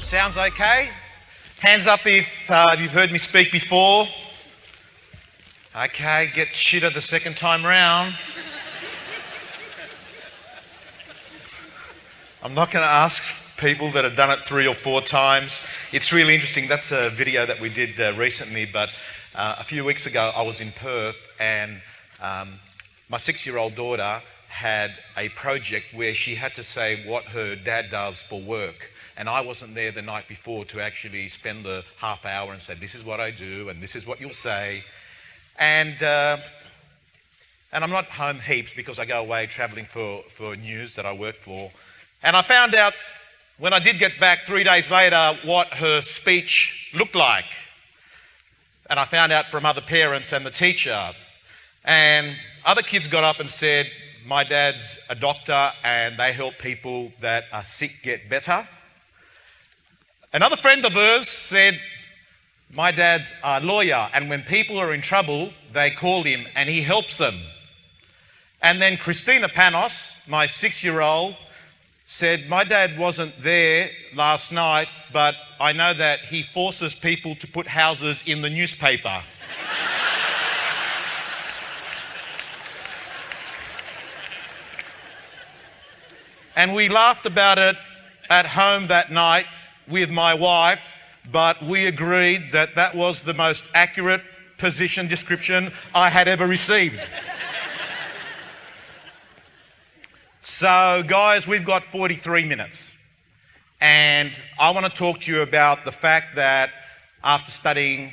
Sounds okay? Hands up if you've heard me speak before. Okay, get shitter the second time round. I'm not going to ask people that have done it 3 or 4 times. It's really interesting. That's a video that we did recently, but a few weeks ago I was in Perth and my 6-year-old daughter had a project where she had to say what her dad does for work. And I wasn't there the night before to actually spend the half hour and say, this is what I do and this is what you'll say. And I'm not home heaps because I go away travelling for news that I work for. And I found out when I did get back 3 days later what her speech looked like. And I found out from other parents and the teacher. And other kids got up and said, my dad's a doctor and they help people that are sick get better. Another friend of hers said, my dad's a lawyer and when people are in trouble, they call him and he helps them. And then Christina Panos, my 6-year-old, said, my dad wasn't there last night, but I know that he forces people to put houses in the newspaper. And we laughed about it at home that night with my wife, but we agreed that that was the most accurate position description I had ever received. So guys, we've got 43 minutes. And I want to talk to you about the fact that after studying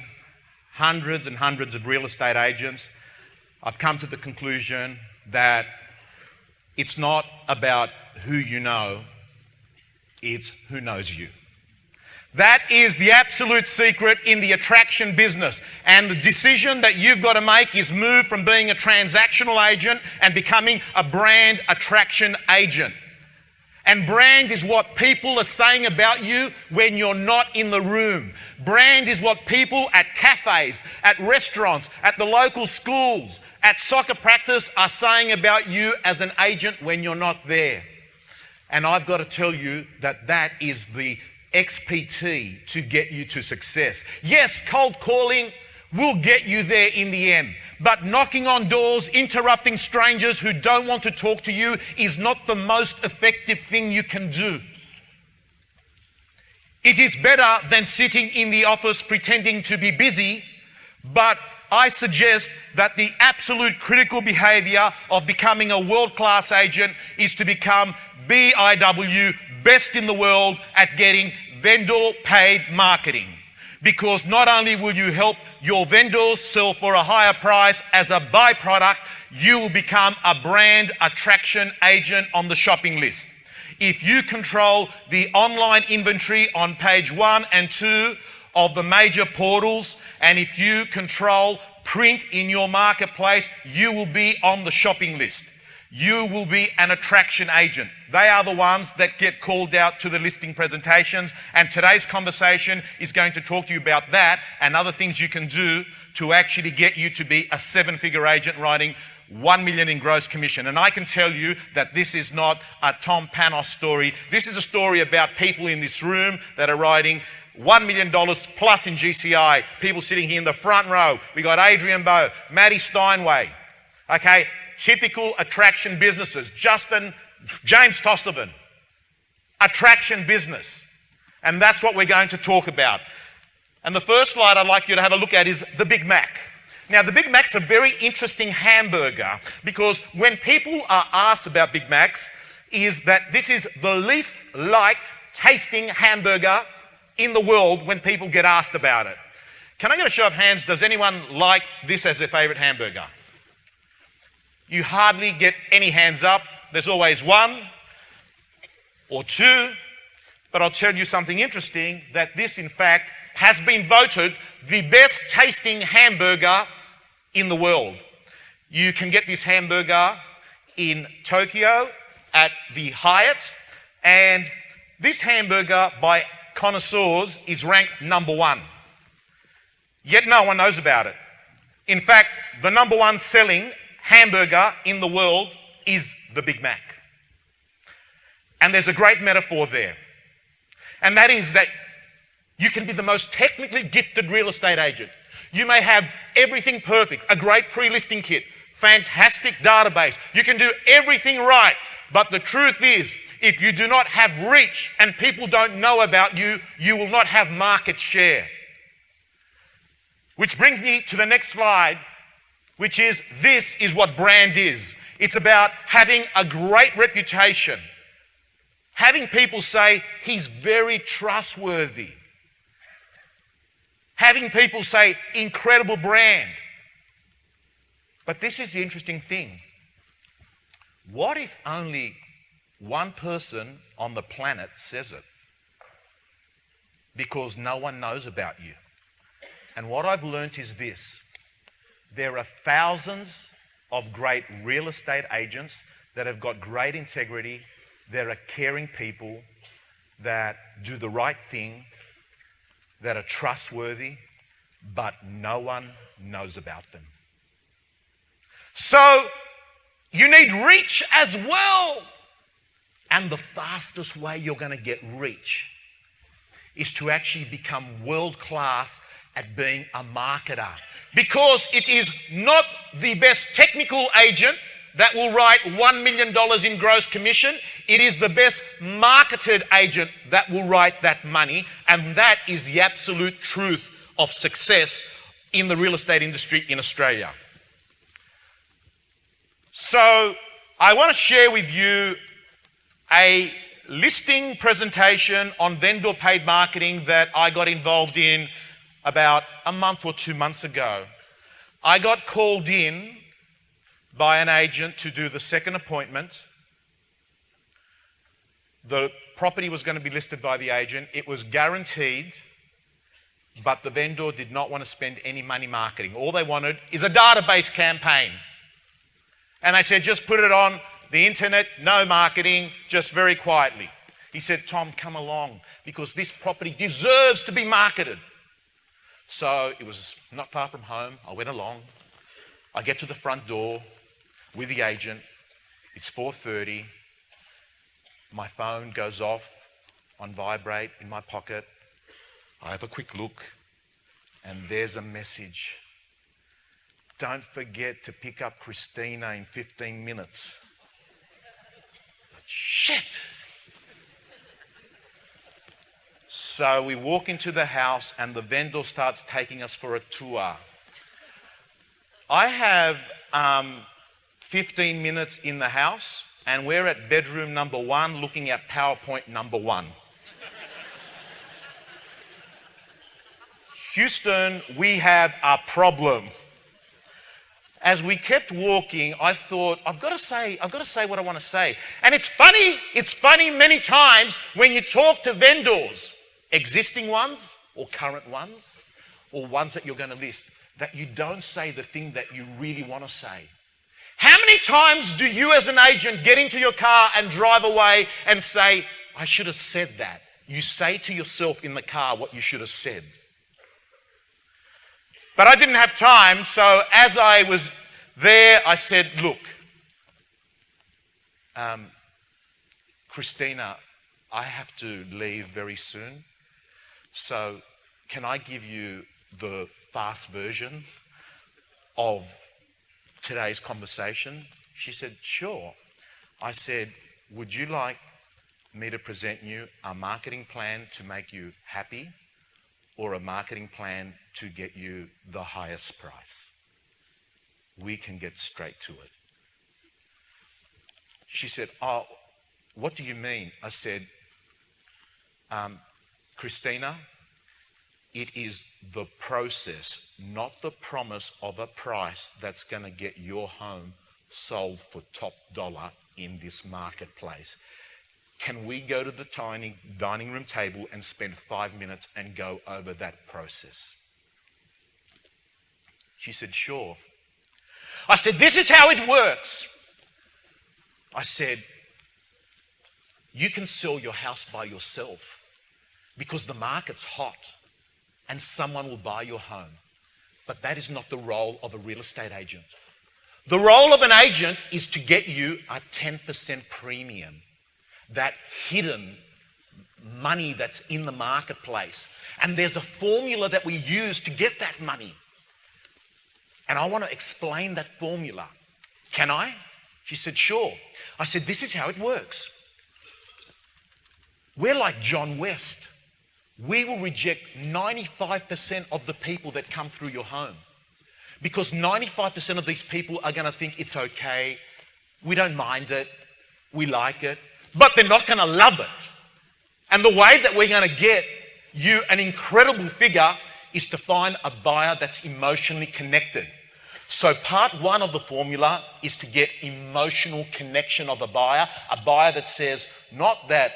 hundreds and hundreds of real estate agents, I've come to the conclusion that it's not about who you know, it's who knows you. That is the absolute secret in the attraction business. And the decision that you've got to make is move from being a transactional agent and becoming a brand attraction agent. And brand is what people are saying about you when you're not in the room. Brand is what people at cafes, at restaurants, at the local schools, at soccer practice are saying about you as an agent when you're not there. And I've got to tell you that that is the XPT to get you to success. Yes, cold calling will get you there in the end, but knocking on doors, interrupting strangers who don't want to talk to you is not the most effective thing you can do. It is better than sitting in the office pretending to be busy, but I suggest that the absolute critical behavior of becoming a world-class agent is to become BIW, best in the world at getting vendor-paid marketing. Because not only will you help your vendors sell for a higher price, as a byproduct, you will become a brand attraction agent on the shopping list. If you control the online inventory on page 1 and 2 of the major portals, and if you control print in your marketplace, you will be on the shopping list. You will be an attraction agent. They are the ones that get called out to the listing presentations, and today's conversation is going to talk to you about that and other things you can do to actually get you to be a 7-figure agent writing 1 million in gross commission. And I can tell you that this is not a Tom Panos story. This is a story about people in this room that are writing $1 million plus in GCI. People sitting here in the front row. We got Adrian Bowe, Maddie Steinway. Okay, typical attraction businesses. James Tostovan, attraction business. And that's what we're going to talk about. And the first slide I'd like you to have a look at is the Big Mac. Now, the Big Mac's a very interesting hamburger because when people are asked about Big Macs, is that this is the least liked tasting hamburger in the world when people get asked about it. Can I get a show of hands? Does anyone like this as their favourite hamburger? You hardly get any hands up. There's always 1 or 2. But I'll tell you something interesting, that this, in fact, has been voted the best tasting hamburger in the world. You can get this hamburger in Tokyo at the Hyatt, and this hamburger by connoisseurs is ranked number 1. Yet no one knows about it. In fact, the number 1 selling hamburger in the world is the Big Mac. And there's a great metaphor there. And that is that you can be the most technically gifted real estate agent. You may have everything perfect, a great pre-listing kit, fantastic database. You can do everything right. But the truth is, if you do not have reach and people don't know about you, you will not have market share. Which brings me to the next slide, which is, this is what brand is. It's about having a great reputation. Having people say, he's very trustworthy. Having people say, incredible brand. But this is the interesting thing. What if only one person on the planet says it? Because no one knows about you. And what I've learnt is this. There are thousands of great real estate agents that have got great integrity. There are caring people that do the right thing, that are trustworthy, but no one knows about them. So you need reach as well. And the fastest way you're going to get reach is to actually become world-class at being a marketer. Because it is not the best technical agent that will write $1 million in gross commission. It is the best marketed agent that will write that money. And that is the absolute truth of success in the real estate industry in Australia. So I want to share with you a listing presentation on vendor paid marketing that I got involved in about a month or 2 months ago. I got called in by an agent to do the second appointment. The property was going to be listed by the agent. It was guaranteed, but the vendor did not want to spend any money marketing. All they wanted is a database campaign. And they said, just put it on the internet, no marketing, just very quietly. He said, Tom, come along, because this property deserves to be marketed. So it was not far from home. I went along. I get to the front door with the agent. It's 4:30. My phone goes off on vibrate in my pocket. I have a quick look, and there's a message. Don't forget to pick up Christina in 15 minutes. But shit! So we walk into the house and the vendor starts taking us for a tour. I have 15 minutes in the house and we're at bedroom number 1 looking at PowerPoint number 1. Houston, we have a problem. As we kept walking, I thought, I've got to say what I want to say. And it's funny many times when you talk to vendors, existing ones or current ones, or ones that you're going to list, that you don't say the thing that you really want to say. How many times do you as an agent get into your car and drive away and say, I should have said that? You say to yourself in the car what you should have said. But I didn't have time, so as I was there, I said, look, Christina, I have to leave very soon, so can I give you the fast version of today's conversation? She said, sure. I said, would you like me to present you a marketing plan to make you happy, or a marketing plan to get you the highest price? We can get straight to it. She said, oh, what do you mean? I said, Christina, it is the process, not the promise of a price that's going to get your home sold for top dollar in this marketplace. Can we go to the tiny dining room table and spend 5 minutes and go over that process? She said, sure. I said, this is how it works. I said, you can sell your house by yourself because the market's hot and someone will buy your home. But that is not the role of a real estate agent. The role of an agent is to get you a 10% premium. That hidden money that's in the marketplace. And there's a formula that we use to get that money. And I want to explain that formula. Can I? She said, sure. I said, this is how it works. We're like John West. We will reject 95% of the people that come through your home. Because 95% of these people are going to think it's okay, we don't mind it, we like it, but they're not going to love it. And the way that we're going to get you an incredible figure is to find a buyer that's emotionally connected. So part one of the formula is to get emotional connection of a buyer that says, not that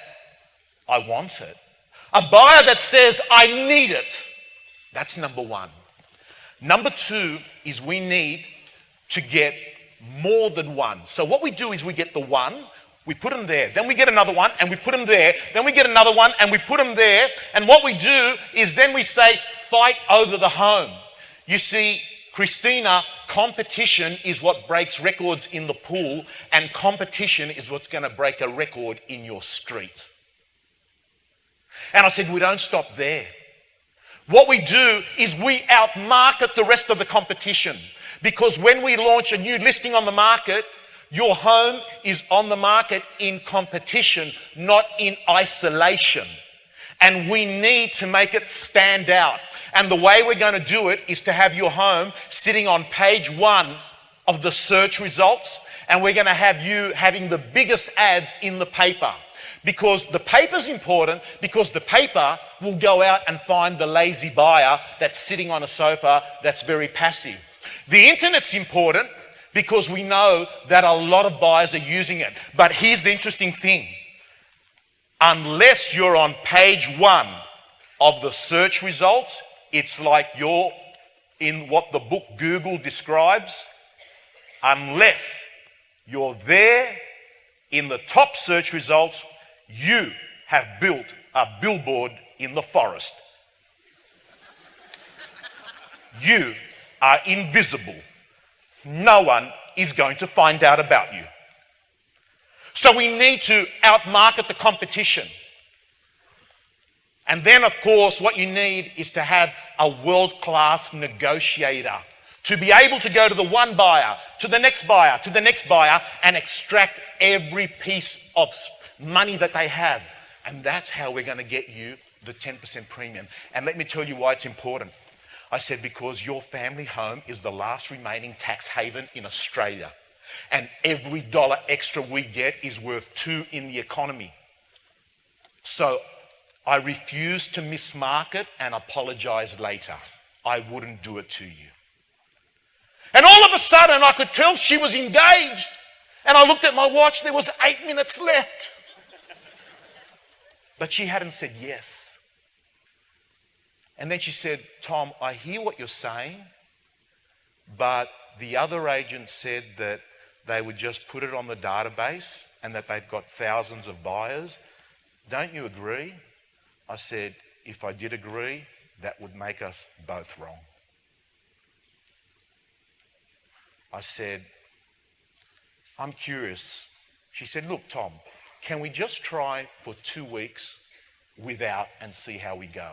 I want it, a buyer that says, I need it. That's number one. Number two is we need to get more than one. So what we do is we get the one, we put them there, then we get another one and we put them there, then we get another one and we put them there. And what we do is then we say, fight over the home. You see, Christina, competition is what breaks records in the pool, and competition is what's going to break a record in your street. And I said, we don't stop there. What we do is we outmarket the rest of the competition, because when we launch a new listing on the market, your home is on the market in competition, not in isolation. And we need to make it stand out. And the way we're going to do it is to have your home sitting on page one of the search results, and we're going to have you having the biggest ads in the paper. Because the paper's important, because the paper will go out and find the lazy buyer that's sitting on a sofa that's very passive. The internet's important because we know that a lot of buyers are using it. But here's the interesting thing. Unless you're on page one of the search results, it's like you're in what the book Google describes. Unless you're there in the top search results, you have built a billboard in the forest. You are invisible. No one is going to find out about you. So we need to outmarket the competition. And then, of course, what you need is to have a world-class negotiator to be able to go to the one buyer, to the next buyer, to the next buyer, and extract every piece of money that they have. And that's how we're going to get you the 10% premium. And let me tell you why it's important. I said, because your family home is the last remaining tax haven in Australia. And every dollar extra we get is worth $2 in the economy. So I refuse to mismarket and apologize later. I wouldn't do it to you. And all of a sudden I could tell she was engaged. And I looked at my watch, there was 8 minutes left. But she hadn't said yes. And then she said, Tom, I hear what you're saying, but the other agent said that they would just put it on the database and that they've got thousands of buyers. Don't you agree? I said, if I did agree, that would make us both wrong. I said, I'm curious. She said, look, Tom, can we just try for 2 weeks without and see how we go?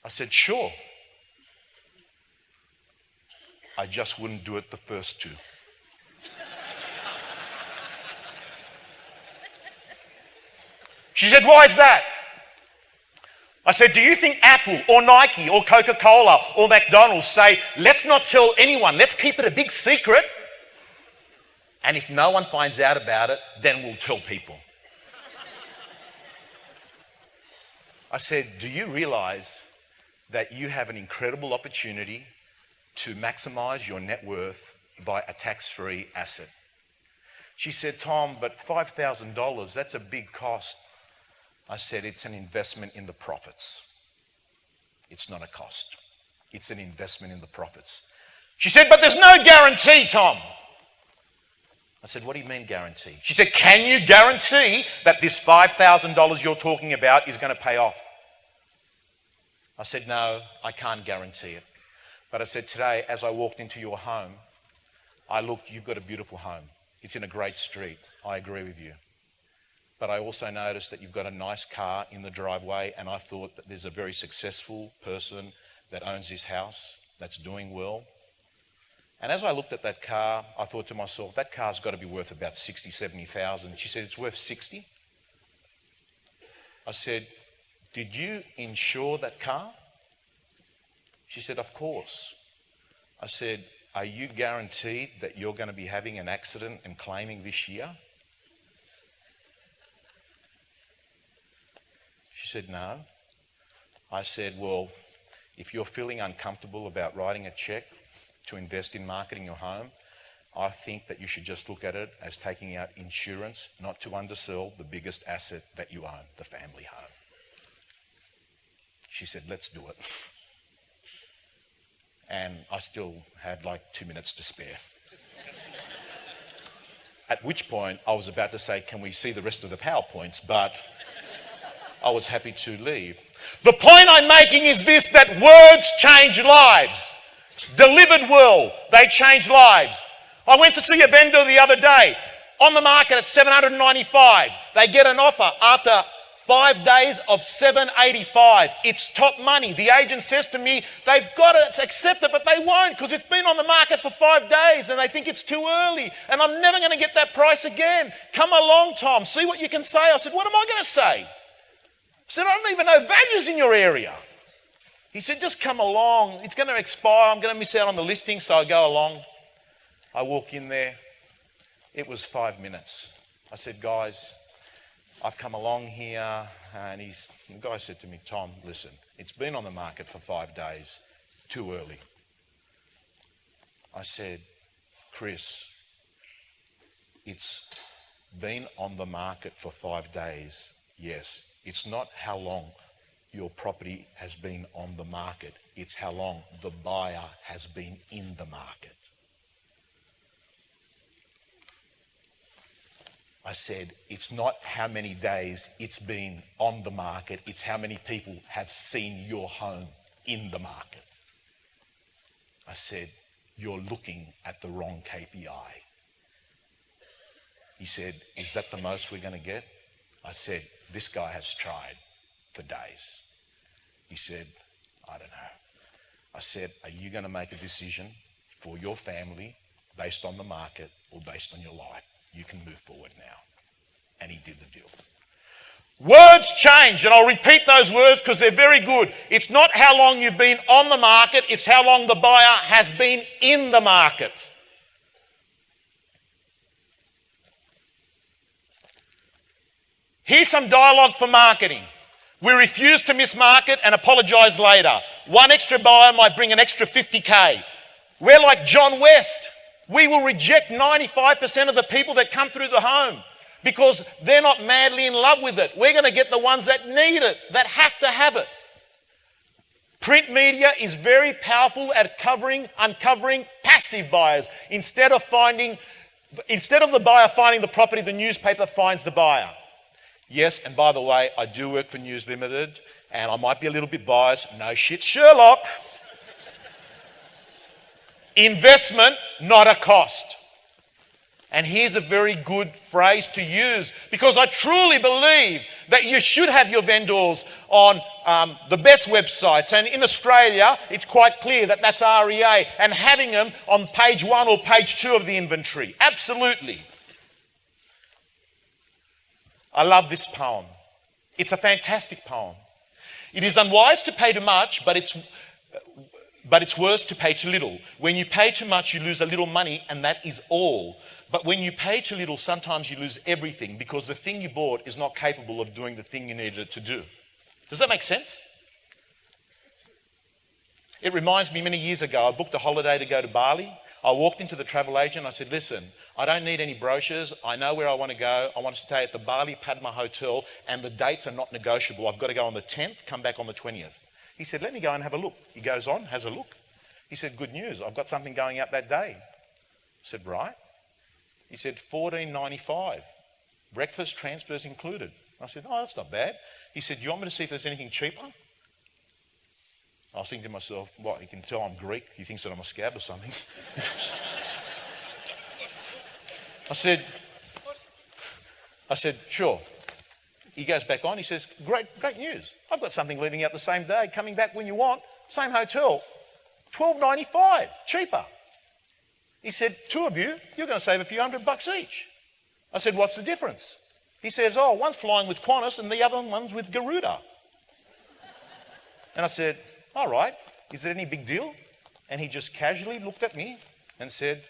I said, sure. I just wouldn't do it the first 2. She said, why is that? I said, do you think Apple or Nike or Coca-Cola or McDonald's say, let's not tell anyone, let's keep it a big secret, and if no one finds out about it, then we'll tell people? I said, do you realize that you have an incredible opportunity to maximize your net worth by a tax-free asset? She said, Tom, but $5,000, that's a big cost. I said, it's an investment in the profits. It's not a cost. It's an investment in the profits. She said, but there's no guarantee, Tom. I said, what do you mean guarantee? She said, can you guarantee that this $5,000 you're talking about is going to pay off? I said, no, I can't guarantee it. But I said, today, as I walked into your home, I looked, you've got a beautiful home. It's in a great street. I agree with you. but I also noticed that you've got a nice car in the driveway, and I thought that there's a very successful person that owns this house that's doing well. And as I looked at that car, I thought to myself, that car's got to be worth about 60, 70,000. She said, it's worth 60. I said, did you insure that car? She said, of course. I said, are you guaranteed that you're going to be having an accident and claiming this year? She said, no. I said, well, if you're feeling uncomfortable about writing a check to invest in marketing your home, I think that you should just look at it as taking out insurance, not to undersell the biggest asset that you own, the family home. She said, let's do it. And I still had like 2 minutes to spare. At which point I was about to say, can we see the rest of the PowerPoints? But I was happy to leave. The point I'm making is this, that words change lives. Delivered well, they change lives. I went to see a vendor the other day, on the market at $795. They get an offer after 5 days of $785. It's top money. The agent says to me, they've got to accept it, but they won't because it's been on the market for 5 days and they think it's too early and I'm never going to get that price again. Come along, Tom, see what you can say. I said, what am I going to say? I said, I don't even know values in your area. He said, just come along. It's going to expire. I'm going to miss out on the listing, so I go along. I walk in there. It was 5 minutes. I said, guys, I've come along here, and the guy said to me, Tom, listen, it's been on the market for 5 days, too early. I said, Chris, it's been on the market for 5 days, yes. It's not how long your property has been on the market, it's how long the buyer has been in the market. I said, it's not how many days it's been on the market, it's how many people have seen your home in the market. I said, you're looking at the wrong KPI. He said, is that the most we're going to get? I said, this guy has tried for days. He said, I don't know. I said, are you going to make a decision for your family based on the market or based on your life? You can move forward now. And he did the deal. Words change, and I'll repeat those words because they're very good. It's not how long you've been on the market, it's how long the buyer has been in the market. Here's some dialogue for marketing. We refuse to mismarket and apologise later. One extra buyer might bring an extra 50K. We're like John West. We will reject 95% of the people that come through the home because they're not madly in love with it. We're going to get the ones that need it, that have to have it. Print media is very powerful at uncovering passive buyers. Instead of the buyer finding the property, the newspaper finds the buyer. Yes, and by the way, I do work for News Limited, and I might be a little bit biased. No shit, Sherlock. Investment, not a cost. And here's a very good phrase to use because I truly believe that you should have your vendors on the best websites. And in Australia, it's quite clear that that's REA and having them on page 1 or page 2 of the inventory. Absolutely. I love this poem. It's a fantastic poem. It is unwise to pay too much, but it's worse to pay too little. When you pay too much, you lose a little money, and that is all. But when you pay too little, sometimes you lose everything because the thing you bought is not capable of doing the thing you needed it to do. Does that make sense? It reminds me, many years ago, I booked a holiday to go to Bali. I walked into the travel agent. I said, listen, I don't need any brochures. I know where I want to go. I want to stay at the Bali Padma Hotel, and the dates are not negotiable. I've got to go on the 10th, come back on the 20th. He said, let me go and have a look. He goes on, has a look. He said, good news, I've got something going out that day. I said, right. He said, $14.95. Breakfast, transfers included. I said, oh, that's not bad. He said, do you want me to see if there's anything cheaper? I was thinking to myself, what, he can tell I'm Greek. He thinks that I'm a scab or something. I said, sure. He goes back on, he says, great news. I've got something leaving out the same day, coming back when you want, same hotel, $12.95, cheaper. He said, two of you, you're going to save a few $100 each. I said, what's the difference? He says, oh, one's flying with Qantas and the other one's with Garuda. And I said, all right, is it any big deal? And he just casually looked at me and said,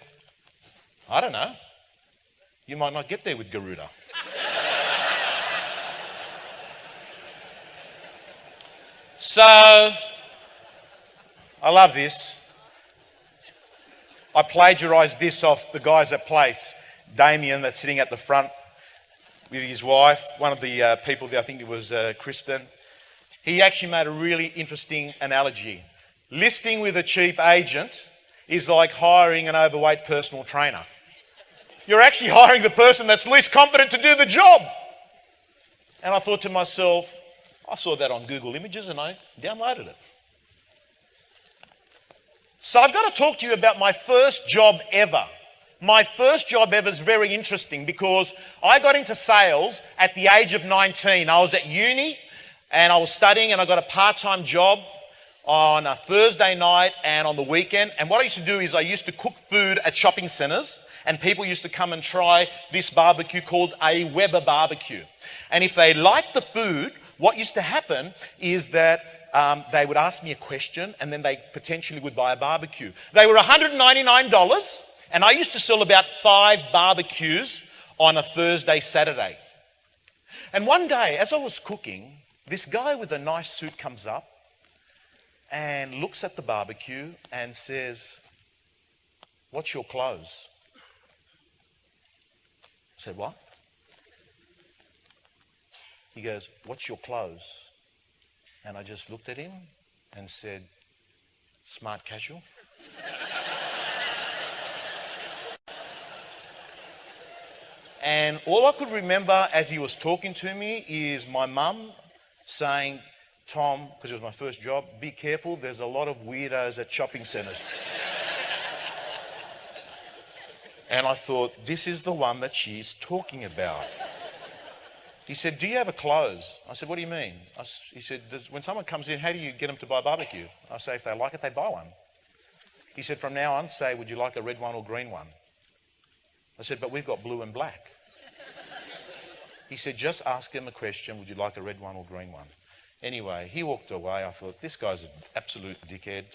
I don't know. You might not get there with Garuda. So, I love this. I plagiarised this off the guys at Place. Damien, that's sitting at the front with his wife, one of the people there, I think it was Kristen. He actually made a really interesting analogy. Listing with a cheap agent is like hiring an overweight personal trainer. You're actually hiring the person that's least competent to do the job. And I thought to myself, I saw that on Google Images and I downloaded it. So I've got to talk to you about my first job ever. My first job ever is very interesting because I got into sales at the age of 19. I was at uni and I was studying and I got a part-time job on a Thursday night and on the weekend. And what I used to do is I used to cook food at shopping centres and people used to come and try this barbecue called a Weber barbecue. And if they liked the food, what used to happen is that they would ask me a question and then they potentially would buy a barbecue. They were $199 and I used to sell about 5 barbecues on a Thursday, Saturday. And one day, as I was cooking, this guy with a nice suit comes up and looks at the barbecue and says, "What's your clothes?" I said, "What?" He goes, "What's your clothes?" And I just looked at him and said, "Smart casual." And all I could remember as he was talking to me is my mum saying, "Tom," because it was my first job, "be careful, there's a lot of weirdos at shopping centres." And I thought, this is the one that she's talking about. He said, "Do you have a close?" I said, "What do you mean?" He said, "When someone comes in, how do you get them to buy barbecue?" I say, "If they like it, they buy one." He said, "From now on, say, would you like a red one or green one?" I said, "But we've got blue and black." He said, "Just ask him a question, would you like a red one or green one?" Anyway, he walked away. I thought, this guy's an absolute dickhead.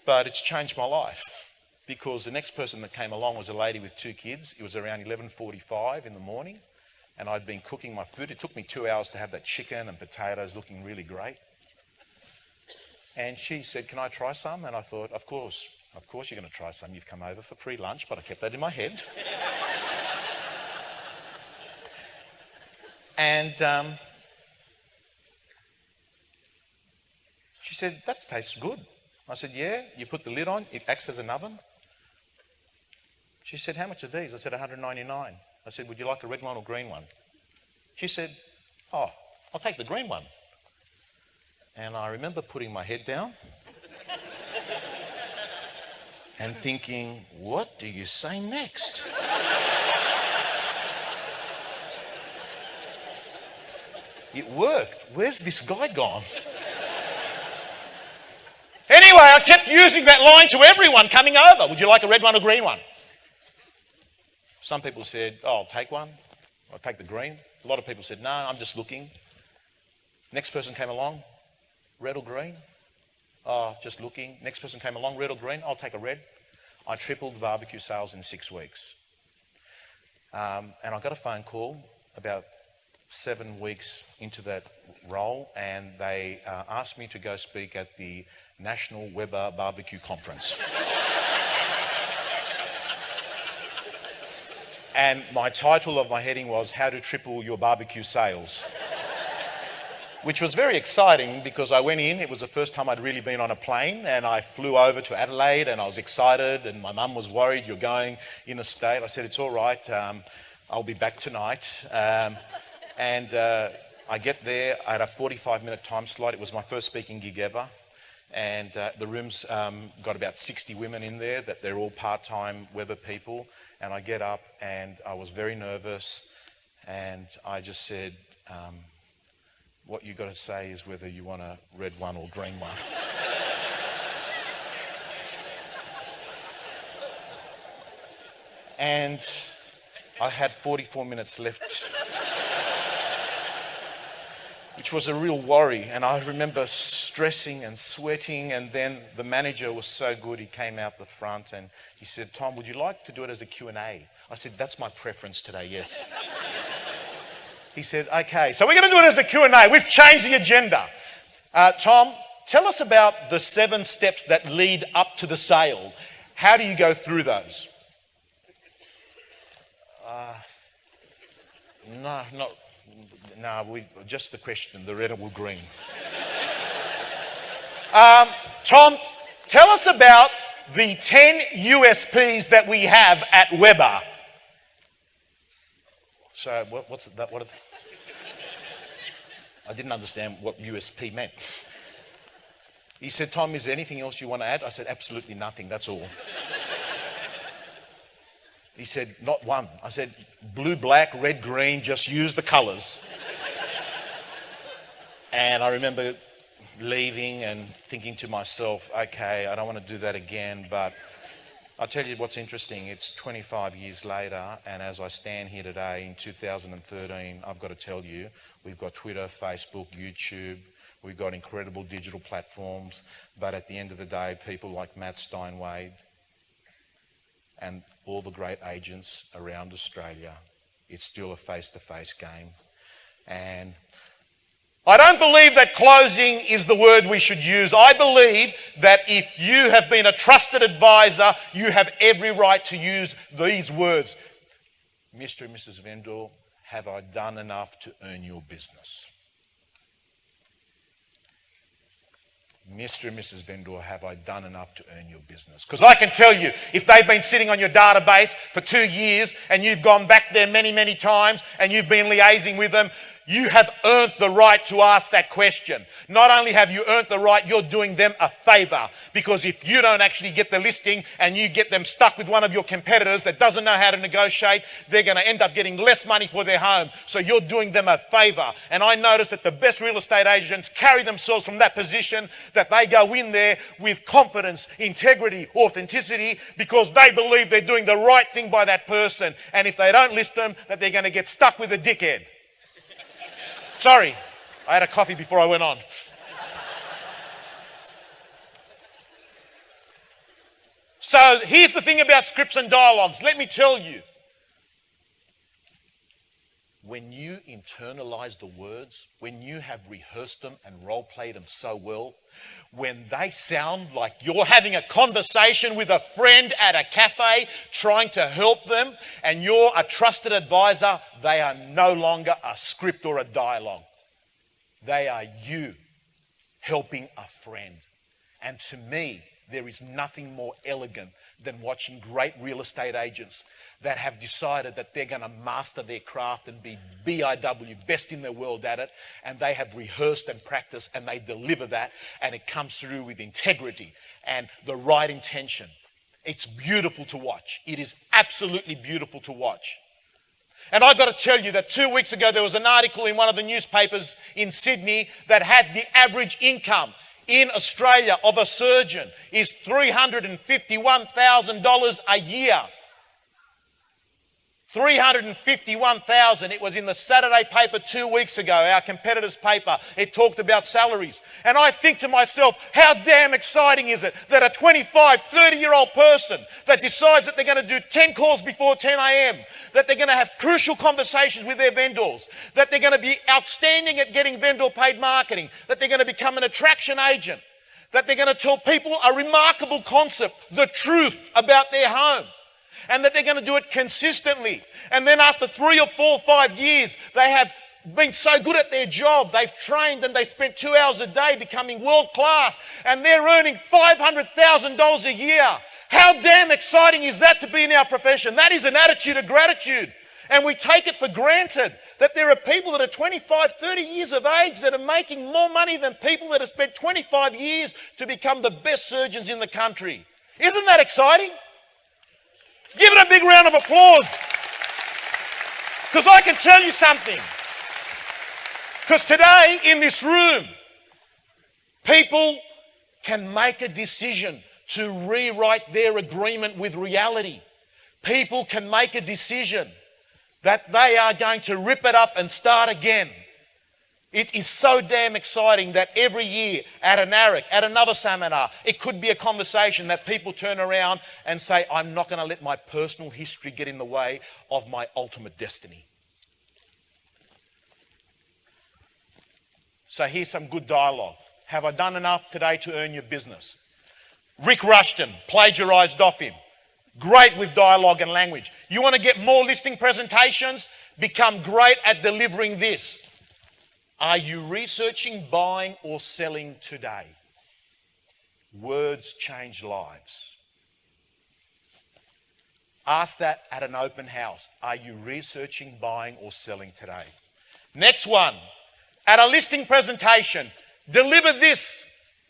But it's changed my life because the next person that came along was a lady with 2 kids. It was around 11:45 in the morning and I'd been cooking my food. It took me 2 hours to have that chicken and potatoes looking really great. And she said, "Can I try some?" And I thought, of course you're going to try some. You've come over for free lunch, but I kept that in my head. And she said, "That tastes good." I said, "Yeah, you put the lid on, it acts as an oven." She said, "How much are these?" I said, $199. I said, "Would you like a red one or green one?" She said, "Oh, I'll take the green one." And I remember putting my head down and thinking, what do you say next? It worked. Where's this guy gone? Anyway, I kept using that line to everyone coming over. "Would you like a red one or green one?" Some people said, "Oh, I'll take one. I'll take the green." A lot of people said, "No, I'm just looking." Next person came along, "Red or green?" "Oh, just looking." Next person came along, "Red or green?" "I'll take a red." I tripled the barbecue sales in 6 weeks. And I got a phone call about 7 weeks into that role, and they asked me to go speak at the National Weber Barbecue Conference. And my title of my heading was "How to Triple Your Barbecue Sales," which was very exciting because I went in, it was the first time I'd really been on a plane, and I flew over to Adelaide and I was excited, and my mum was worried, "You're going interstate." I said, "It's all right, I'll be back tonight." And I get there, I had a 45-minute time slot. It was my first speaking gig ever. And the room's got about 60 women in there, that they're all part-time Weber people. And I get up and I was very nervous. And I just said, what you got to say is whether you want a red one or green one. And I had 44 minutes left, which was a real worry. And I remember stressing and sweating, and then the manager was so good, he came out the front and he said, Tom, would you like to do it as a Q&A? I said, that's my preference today, yes. He said, okay, so we're going to do it as a Q&A. We've changed the agenda. Tom, tell us about the 7 steps that lead up to the sale. How do you go through those? Just the question, the red or green. Tom, tell us about the 10 USPs that we have at Weber. So what's that? I didn't understand what USP meant. He said, Tom, is there anything else you want to add? I said, absolutely nothing, that's all. He said, not one. I said, blue, black, red, green, just use the colours. And I remember leaving and thinking to myself, okay, I don't want to do that again, but I'll tell you what's interesting. It's 25 years later, and as I stand here today in 2013, I've got to tell you, we've got Twitter, Facebook, YouTube, we've got incredible digital platforms, but at the end of the day, people like Matt Steinwade and all the great agents around Australia, it's still a face-to-face game. And I don't believe that closing is the word we should use. I believe that if you have been a trusted advisor, you have every right to use these words. Mr. and Mrs. Vendor, have I done enough to earn your business? Mr. and Mrs. Vendor, have I done enough to earn your business? Because I can tell you, if they've been sitting on your database for 2 years and you've gone back there many, many times and you've been liaising with them, you have earned the right to ask that question. Not only have you earned the right, you're doing them a favour. Because if you don't actually get the listing and you get them stuck with one of your competitors that doesn't know how to negotiate, they're going to end up getting less money for their home. So you're doing them a favour. And I notice that the best real estate agents carry themselves from that position, that they go in there with confidence, integrity, authenticity, because they believe they're doing the right thing by that person. And if they don't list them, that they're going to get stuck with a dickhead. Sorry, I had a coffee before I went on. So here's the thing about scripts and dialogues. Let me tell you. When you internalize the words, when you have rehearsed them and role-played them so well, when they sound like you're having a conversation with a friend at a cafe trying to help them and you're a trusted advisor, they are no longer a script or a dialogue. They are you helping a friend. And to me, there is nothing more elegant than watching great real estate agents that have decided that they're going to master their craft and be BIW, best in the world at it, and they have rehearsed and practiced and they deliver that, and it comes through with integrity and the right intention. It's beautiful to watch. It is absolutely beautiful to watch. And I've got to tell you that 2 weeks ago there was an article in one of the newspapers in Sydney that had the average income in Australia of a surgeon is $351,000 a year. $351,000. It was in the Saturday paper 2 weeks ago, our competitor's paper. It talked about salaries. And I think to myself, how damn exciting is it that a 25, 30-year-old person that decides that they're going to do 10 calls before 10 a.m., that they're going to have crucial conversations with their vendors, that they're going to be outstanding at getting vendor paid marketing, that they're going to become an attraction agent, that they're going to tell people a remarkable concept, the truth about their home, and that they're going to do it consistently. And then after 3 or 4 or 5 years, they have been so good at their job, they've trained and they spent 2 hours a day becoming world class, and they're earning $500,000 a year. How damn exciting is that to be in our profession? That is an attitude of gratitude. And we take it for granted that there are people that are 25, 30 years of age that are making more money than people that have spent 25 years to become the best surgeons in the country. Isn't that exciting? Give it a big round of applause. Because I can tell you something. Because today in this room, people can make a decision to rewrite their agreement with reality. People can make a decision that they are going to rip it up and start again. It is so damn exciting that every year at an AREC, at another seminar, it could be a conversation that people turn around and say, I'm not going to let my personal history get in the way of my ultimate destiny. So here's some good dialogue. Have I done enough today to earn your business? Rick Rushton, plagiarized off him. Great with dialogue and language. You want to get more listing presentations? Become great at delivering this. Are you researching, buying, or selling today? Words change lives. Ask that at an open house. Are you researching, buying, or selling today? Next one. At a listing presentation, deliver this,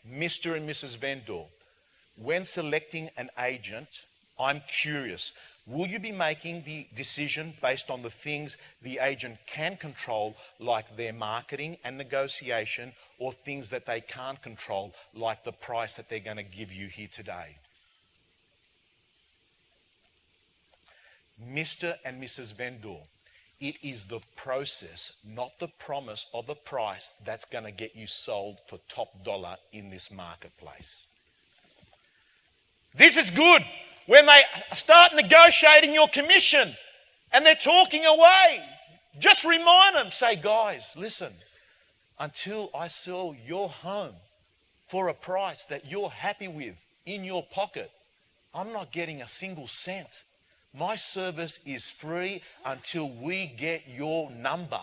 Mr. and Mrs. Vendor. When selecting an agent, I'm curious, will you be making the decision based on the things the agent can control, like their marketing and negotiation, or things that they can't control, like the price that they're going to give you here today? Mr. and Mrs. Vendor, it is the process, not the promise of a price, that's going to get you sold for top dollar in this marketplace. This is good. When they start negotiating your commission and they're talking away, just remind them, say, guys, listen, until I sell your home for a price that you're happy with in your pocket, I'm not getting a single cent. My service is free until we get your number.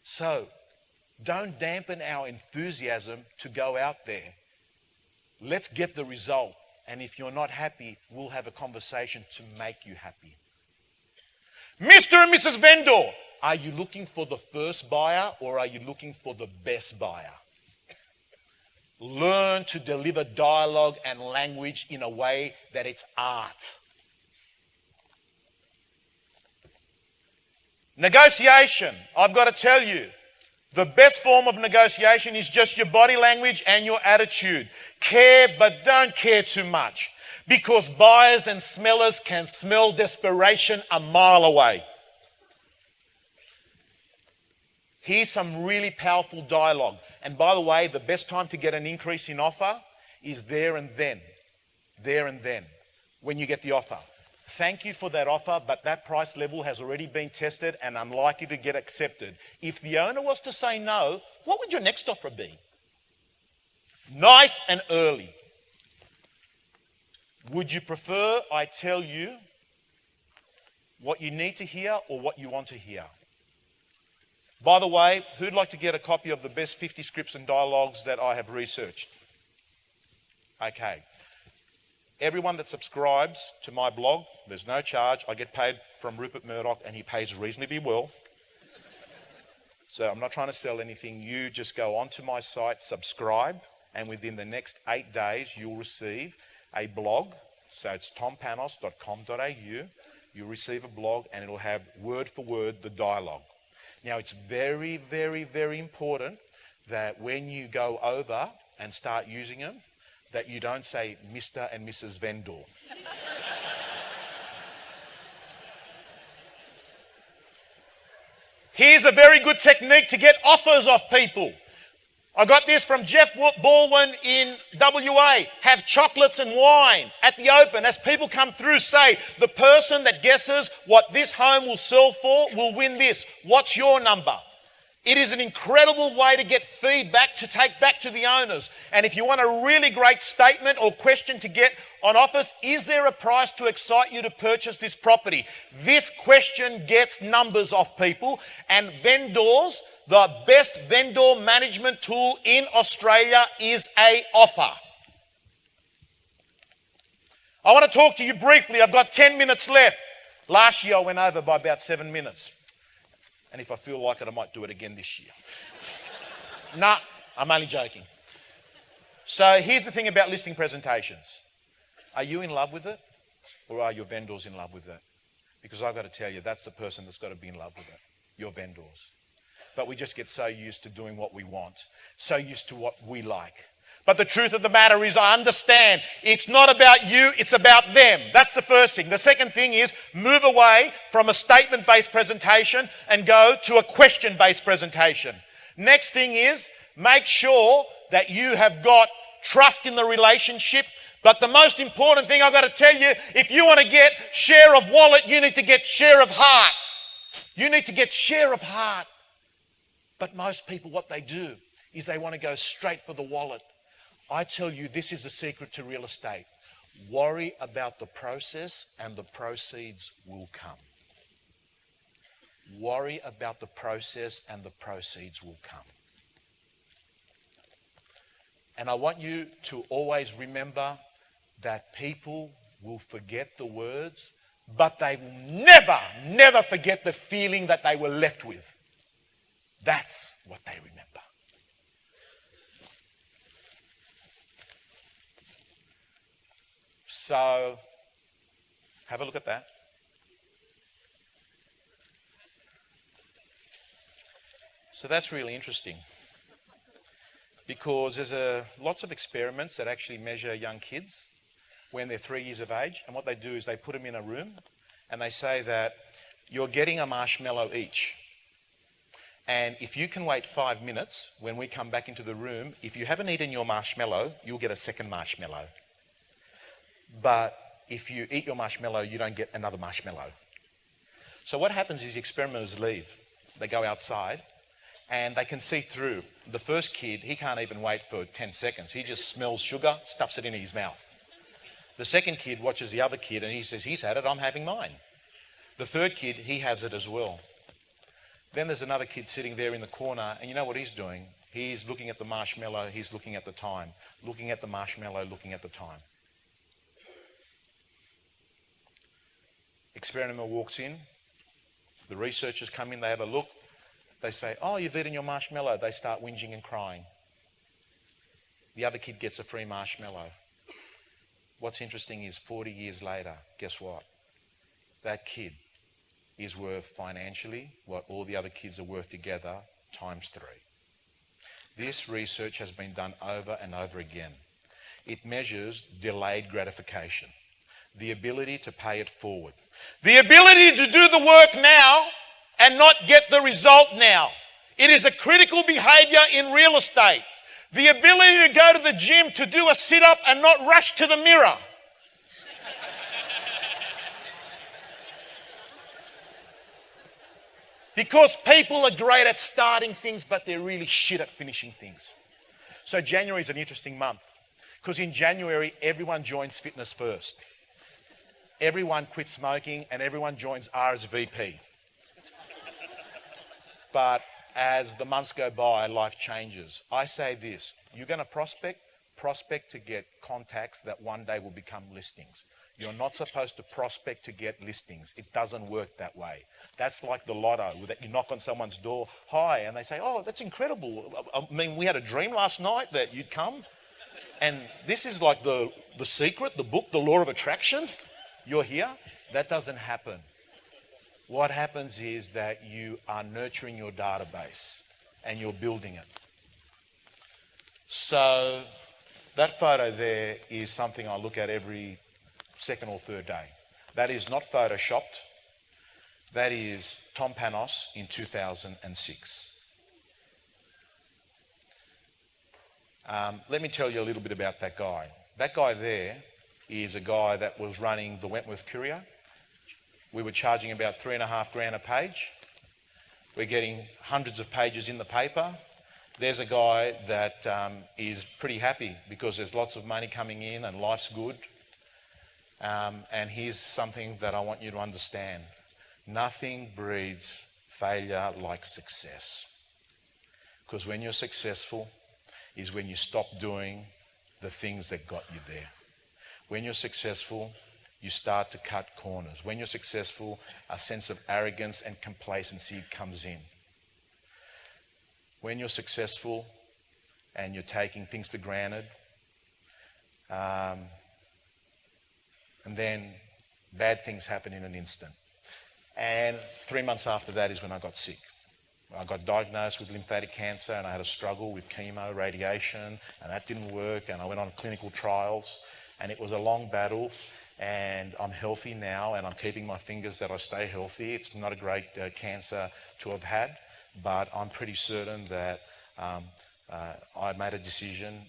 So don't dampen our enthusiasm to go out there. Let's get the result. And if you're not happy, we'll have a conversation to make you happy. Mr. and Mrs. Vendor, are you looking for the first buyer or are you looking for the best buyer? Learn to deliver dialogue and language in a way that it's art. Negotiation, I've got to tell you, the best form of negotiation is just your body language and your attitude. Care, but don't care too much, because buyers and smellers can smell desperation a mile away. Here's some really powerful dialogue. And by the way, the best time to get an increase in offer is there and then. There and then, when you get the offer. Thank you for that offer, but that price level has already been tested and unlikely to get accepted. If the owner was to say no, what would your next offer be? Nice and early. Would you prefer I tell you what you need to hear or what you want to hear? By the way, who'd like to get a copy of the best 50 scripts and dialogues that I have researched? Okay. Everyone that subscribes to my blog, there's no charge. I get paid from Rupert Murdoch and he pays reasonably well. So I'm not trying to sell anything. You just go onto my site, subscribe, and within the next 8 days, you'll receive a blog. So it's tompanos.com.au. You'll receive a blog and it'll have word for word the dialogue. Now, it's very, very, very important that when you go over and start using them, that you don't say Mr. and Mrs. Vendor. Here's a very good technique to get offers off people. I got this from Jeff Baldwin in WA. Have chocolates and wine at the open. As people come through, say, the person that guesses what this home will sell for will win this. What's your number? It is an incredible way to get feedback to take back to the owners. And if you want a really great statement or question to get on offers, is there a price to excite you to purchase this property? This question gets numbers off people, and vendors, the best vendor management tool in Australia is an offer. I want to talk to you briefly. I've got 10 minutes left. Last year I went over by about 7 minutes. And if I feel like it, I might do it again this year. Nah, I'm only joking. So here's the thing about listing presentations. Are you in love with it, or are your vendors in love with it? Because I've got to tell you, that's the person that's got to be in love with it, your vendors. But we just get so used to doing what we want, so used to what we like. But the truth of the matter is, I understand it's not about you, it's about them. That's the first thing. The second thing is move away from a statement-based presentation and go to a question-based presentation. Next thing is make sure that you have got trust in the relationship. But the most important thing I've got to tell you, if you want to get share of wallet, you need to get share of heart. You need to get share of heart. But most people, what they do is they want to go straight for the wallet. I tell you, this is the secret to real estate. Worry about the process and the proceeds will come. Worry about the process and the proceeds will come. And I want you to always remember that people will forget the words, but they will never, never forget the feeling that they were left with. That's what they remember. So, have a look at that. So that's really interesting because there's lots of experiments that actually measure young kids when they're 3 years of age, and what they do is they put them in a room and they say that you're getting a marshmallow each. And if you can wait 5 minutes when we come back into the room, if you haven't eaten your marshmallow, you'll get a second marshmallow. But if you eat your marshmallow, you don't get another marshmallow. So what happens is the experimenters leave. They go outside and they can see through. The first kid, he can't even wait for 10 seconds. He just smells sugar, stuffs it in his mouth. The second kid watches the other kid and he says, he's had it, I'm having mine. The third kid, he has it as well. Then there's another kid sitting there in the corner, and you know what he's doing? He's looking at the marshmallow, he's looking at the time. Looking at the marshmallow, looking at the time. Experimenter walks in, the researchers come in, they have a look, they say, oh, you've eaten your marshmallow. They start whinging and crying. The other kid gets a free marshmallow. What's interesting is 40 years later, guess what? That kid is worth financially what all the other kids are worth together times 3. This research has been done over and over again. It measures delayed gratification, the ability to pay it forward, the ability to do the work now and not get the result now. It is a critical behavior in real estate. The ability to go to the gym to do a sit-up and not rush to the mirror. Because people are great at starting things, but they're really shit at finishing things. So January is an interesting month because in January, everyone joins Fitness First. Everyone quits smoking and everyone joins RSVP. But as the months go by, life changes. I say this, you're going to prospect to get contacts that one day will become listings. You're not supposed to prospect to get listings. It doesn't work that way. That's like the lotto, that you knock on someone's door, hi, and they say, oh, that's incredible. I mean, we had a dream last night that you'd come. And this is like the secret, the book, the law of attraction. You're here. That doesn't happen. What happens is that you are nurturing your database and you're building it. So that photo there is something I look at every second or third day. That is not photoshopped. That is Tom Panos in 2006. Let me tell you a little bit about that guy. That guy there is a guy that was running the Wentworth Courier. We were charging about $3,500 a page. We're getting hundreds of pages in the paper. There's a guy that is pretty happy because there's lots of money coming in and life's good. And here's something that I want you to understand. Nothing breeds failure like success. Because when you're successful is when you stop doing the things that got you there. When you're successful, you start to cut corners. When you're successful, a sense of arrogance and complacency comes in. When you're successful and you're taking things for granted, and then bad things happen in an instant. And 3 months after that is when I got sick. I got diagnosed with lymphatic cancer and I had a struggle with chemo, radiation, and that didn't work. And I went on clinical trials and it was a long battle. And I'm healthy now and I'm keeping my fingers that I stay healthy. It's not a great cancer to have had, but I'm pretty certain that I made a decision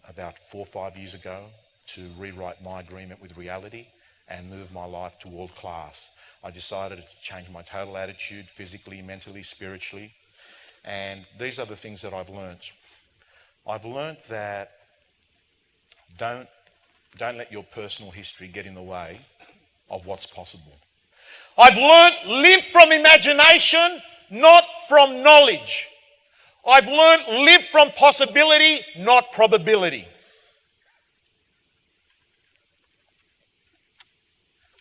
about 4 or 5 years ago to rewrite my agreement with reality and move my life to world class. I decided to change my total attitude, physically, mentally, spiritually. And these are the things that I've learnt. I've learnt that don't let your personal history get in the way of what's possible. I've learnt live from imagination, not from knowledge. I've learnt live from possibility, not probability.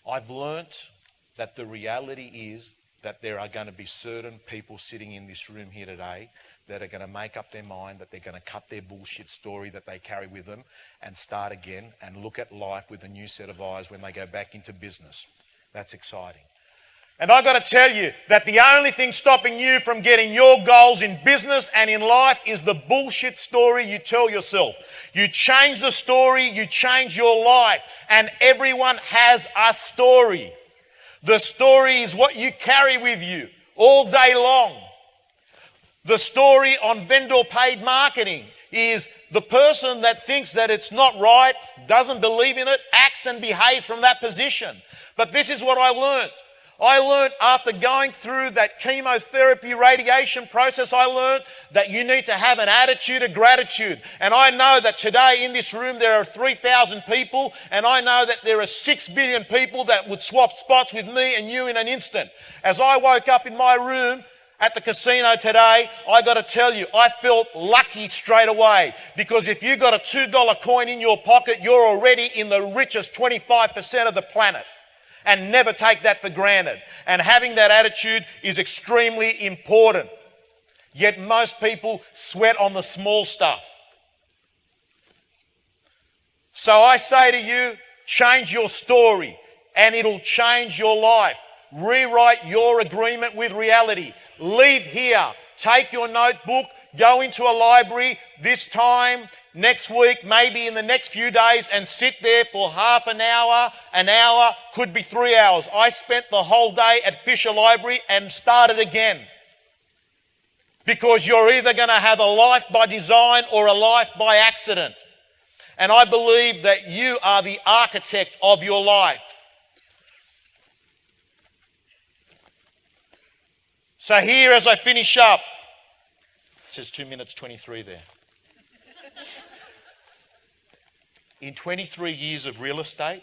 I've learnt that the reality is that there are going to be certain people sitting in this room here today that are going to make up their mind, that they're going to cut their bullshit story that they carry with them and start again and look at life with a new set of eyes when they go back into business. That's exciting. And I've got to tell you that the only thing stopping you from getting your goals in business and in life is the bullshit story you tell yourself. You change the story, you change your life, and everyone has a story. The story is what you carry with you all day long. The story on vendor paid marketing is the person that thinks that it's not right, doesn't believe in it, acts and behaves from that position. But this is what I learned. I learned after going through that chemotherapy radiation process, I learned that you need to have an attitude of gratitude. And I know that today in this room there are 3,000 people, and I know that there are 6 billion people that would swap spots with me and you in an instant. As I woke up in my room at the casino today, I got to tell you, I felt lucky straight away, because if you got a $2 coin in your pocket, you're already in the richest 25% of the planet. And never take that for granted. And having that attitude is extremely important. Yet most people sweat on the small stuff. So I say to you, change your story and it'll change your life. Rewrite your agreement with reality. Leave here. Take your notebook. Go into a library this time, next week, maybe in the next few days, and sit there for half an hour, could be 3 hours. I spent the whole day at Fisher Library and started again. Because you're either going to have a life by design or a life by accident. And I believe that you are the architect of your life. So here, as I finish up, it says 2 minutes 23 there. In 23 years of real estate,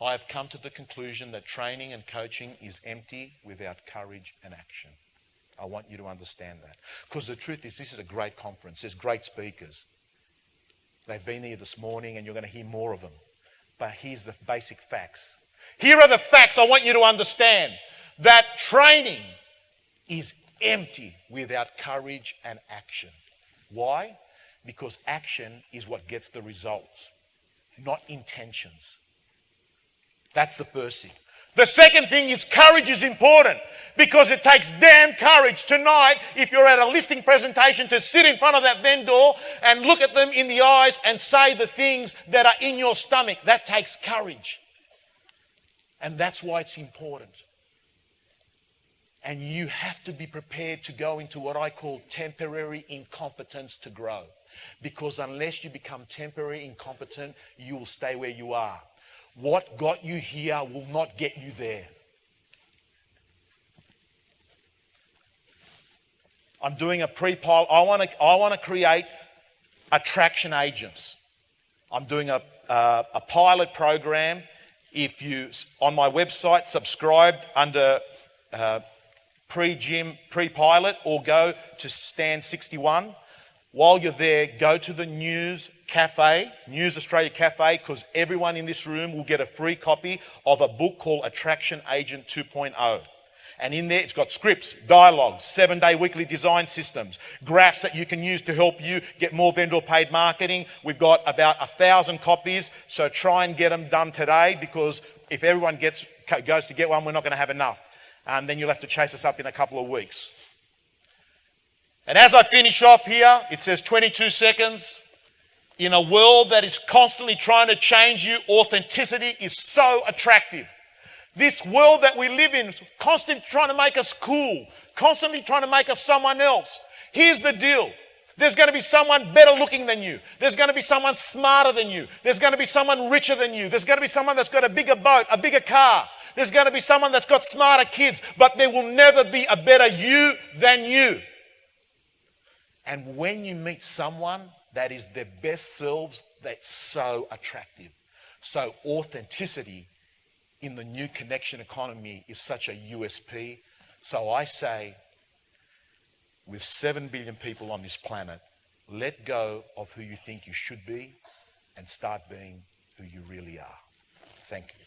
I have come to the conclusion that training and coaching is empty without courage and action. I want you to understand that. Because the truth is, this is a great conference. There's great speakers. They've been here this morning and you're going to hear more of them. But here's the basic facts. Here are the facts I want you to understand. That training is empty without courage and action. Why? Because action is what gets the results, not intentions. That's the first thing. The second thing is courage is important, because it takes damn courage tonight, if you're at a listing presentation, to sit in front of that vendor and look at them in the eyes and say the things that are in your stomach. That takes courage. And that's why it's important. And you have to be prepared to go into what I call temporary incompetence to grow. Because unless you become temporary incompetent, you will stay where you are. What got you here will not get you there. I'm doing a pre-pilot. I want to create attraction agents. I'm doing a pilot program. If you, on my website, subscribe under pre-gym, pre-pilot, or go to stand 61. While you're there, go to the News Cafe, News Australia Cafe, because everyone in this room will get a free copy of a book called Attraction Agent 2.0. And in there, it's got scripts, dialogues, 7-day weekly design systems, graphs that you can use to help you get more vendor paid marketing. We've got about 1,000 copies, so try and get them done today, because if everyone goes to get one, we're not going to have enough. Then you'll have to chase us up in a couple of weeks. And as I finish off here, it says 22 seconds. In a world that is constantly trying to change you, authenticity is so attractive. This world that we live in, constantly trying to make us cool, constantly trying to make us someone else. Here's the deal. There's going to be someone better looking than you. There's going to be someone smarter than you. There's going to be someone richer than you. There's going to be someone that's got a bigger boat, a bigger car. There's going to be someone that's got smarter kids. But there will never be a better you than you. And when you meet someone that is their best selves, that's so attractive. So authenticity in the new connection economy is such a USP. So I say, with 7 billion people on this planet, let go of who you think you should be and start being who you really are. Thank you.